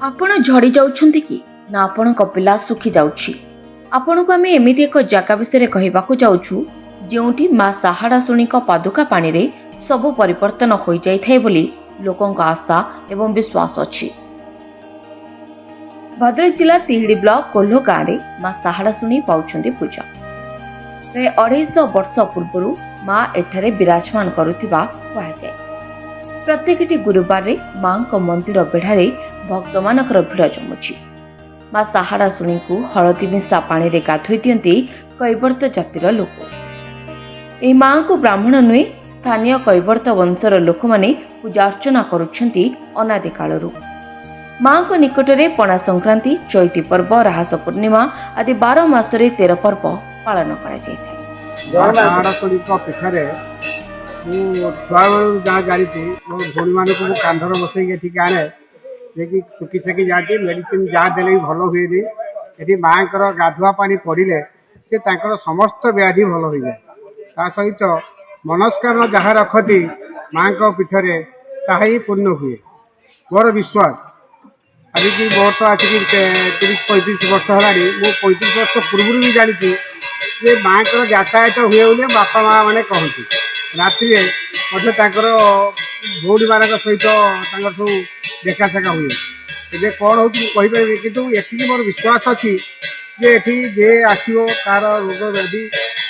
ଆପଣ ଝଡ଼ି ଯାଉଛନ୍ତି କି ନା ଆପଣଙ୍କ ପିଲା ଶୁଖି ଯାଉଛି? ଆପଣଙ୍କୁ ଆମେ ଏମିତି ଏକ ଜାଗା ବିଷୟରେ କହିବାକୁ ଯାଉଛୁ ଯେଉଁଠି ମା ଶାହାଡ଼ାଶୁଣୀଙ୍କ ପାଦୁକା ପାଣିରେ ସବୁ ପରିବର୍ତ୍ତନ ହୋଇଯାଇଥାଏ ବୋଲି ଲୋକଙ୍କ ଆଶା ଏବଂ ବିଶ୍ୱାସ ଅଛି। ଭଦ୍ରକ ଜିଲ୍ଲା ତିହିଡ଼ି ବ୍ଲକ କୋଲ୍ହୋ ଗାଁରେ ମା ଶାହାଡ଼ାଶୁଣୀ ପାଉଛନ୍ତି ପୂଜା। ପ୍ରାୟ 250 ବର୍ଷ ପୂର୍ବରୁ ମା ଏଠାରେ ବିରାଜମାନ କରୁଥିବା କୁହାଯାଏ। ପ୍ରତ୍ୟେକଟି ଗୁରୁବାରରେ ମାଙ୍କ ମନ୍ଦିର ବେଢ଼ାରେ ଭକ୍ତମାନଙ୍କର ଭିଡ଼ ଜମୁଛି। ମା ଶାହାଡ଼ାଶୁଣୀଙ୍କୁ ହଳଦୀ ମିଶା ପାଣିରେ ଗାଧୋଇ ଦିଅନ୍ତି କୈବର୍ତ୍ତ ଜାତିର ଲୋକ। ଏହି ମାଙ୍କୁ ବ୍ରାହ୍ମଣ ନୁହେଁ, ସ୍ଥାନୀୟ କୈବର୍ତ୍ତ ବଂଶର ଲୋକମାନେ ପୂଜା ଅର୍ଚ୍ଚନା କରୁଛନ୍ତି ଅନାଦି କାଳରୁ। ମାଙ୍କ ନିକଟରେ ପଣା ସଂକ୍ରାନ୍ତି, ଚୈତି ପର୍ବ, ରାହାସ ପୂର୍ଣ୍ଣିମା ଆଦି 12 ମାସରେ 13 ପର୍ବ ପାଳନ କରାଯାଇଥାଏ। ଶାହାଡ଼ାଶୁଣୀଙ୍କ ପୀଠରେ ମୁଁ ଛୁଆବେଳୁ ଯାହା ଜାଣିଛି, ମୋ ଭଉଣୀମାନଙ୍କୁ ମୁଁ କାନ୍ଧରେ ବସେଇକି ଏଠିକି ଆଣେ, ଯିଏକି ଶୁଖି ଶାଖି ଯାଆନ୍ତି, ମେଡ଼ିସିନ ଯାହା ଦେଲେ ବି ଭଲ ହୁଏନି। ଏଠି ମାଆଙ୍କର ଗାଧୁଆ ପାଣି ପଡ଼ିଲେ ସେ ତାଙ୍କର ସମସ୍ତ ବ୍ୟାଧି ଭଲ ହୋଇଯାଏ। ତା ସହିତ ମନସ୍କାମନା ଯାହା ରଖନ୍ତି ମାଆଙ୍କ ପୀଠରେ ତାହା ହିଁ ପୂର୍ଣ୍ଣ ହୁଏ। ମୋର ବିଶ୍ୱାସ। ଆଜିକି ମୋର ତ ଆସିକି 30-35 ବର୍ଷ ହେଲାଣି। ମୁଁ 35 ବର୍ଷ ପୂର୍ବରୁ ବି ଜାଣିଛି ଯେ ମାଆଙ୍କର ଯାତାୟାତ ହୁଏ ବୋଲି ବାପା ମା ମାନେ କହନ୍ତି। ରାତିରେ ମଧ୍ୟ ତାଙ୍କର ଭଉଣୀମାନଙ୍କ ସହିତ ତାଙ୍କର ସବୁ ଦେଖା ସାକ୍ଷାତ ହୁଏ। ଏବେ କ'ଣ ହେଉଛି ମୁଁ କହିପାରିବି, କିନ୍ତୁ ଏତିକି ମୋର ବିଶ୍ୱାସ ଅଛି ଯେ ଏଠି ଯେ ଆସିବ ତାର ରୋଗ ବ୍ୟାଧି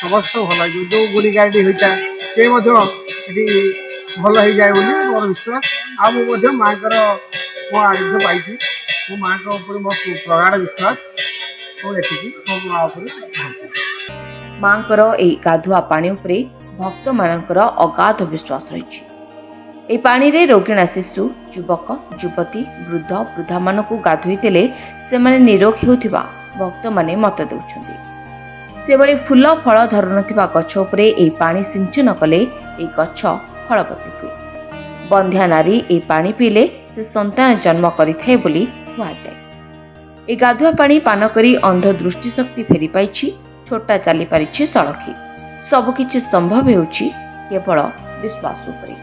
ସମସ୍ତ ଭଲ ହେଇଯିବ। ଯେଉଁ ଗୁଣି ଗାରେଡ଼ି ହୋଇଥାଏ ସେ ମଧ୍ୟ ଏଠି ଭଲ ହେଇଯାଏ ବୋଲି ମୋର ବିଶ୍ୱାସ। ଆଉ ମୁଁ ମଧ୍ୟ ମାଆଙ୍କର ମୋ ଆୟୁଷ ପାଇଛି। ମୋ ମାଆଙ୍କ ଉପରେ ମୋ ପ୍ରଗାଢ଼ ବିଶ୍ୱାସ। ମୁଁ ଏତିକି ମୋ ମା ଉପରେ ମାଙ୍କର ଏହି ଗାଧୁଆ ପାଣି ଉପରେ ଭକ୍ତମାନଙ୍କର ଅଗାଧ ବିଶ୍ୱାସ ରହିଛି। ଏହି ପାଣିରେ ରୋଗିଣା ଶିଶୁ, ଯୁବକ, ଯୁବତୀ, ବୃଦ୍ଧ, ବୃଦ୍ଧାମାନଙ୍କୁ ଗାଧୋଇ ଦେଲେ ସେମାନେ ନିରୋଗ ହେଉଥିବା ଭକ୍ତମାନେ ମତ ଦେଉଛନ୍ତି। ସେଭଳି ଫୁଲ ଫଳ ଧରୁନଥିବା ଗଛ ଉପରେ ଏହି ପାଣି ସିଞ୍ଚନ କଲେ ଏହି ଗଛ ଫଳବତୀ ହୁଏ। ବନ୍ଧ୍ୟା ନାରୀ ଏହି ପାଣି ପିଇଲେ ସେ ସନ୍ତାନ ଜନ୍ମ କରିଥାଏ ବୋଲି କୁହାଯାଏ। ଏହି ଗାଧୁଆ ପାଣି ପାନ କରି ଅନ୍ଧ ଦୃଷ୍ଟିଶକ୍ତି ଫେରି ପାଇଛି, ଛୋଟା ଚାଲିପାରିଛି ସଳଖି। ସବୁକିଛି ସମ୍ଭବ ହେଉଛି କେବଳ ବିଶ୍ୱାସ ଉପରେ।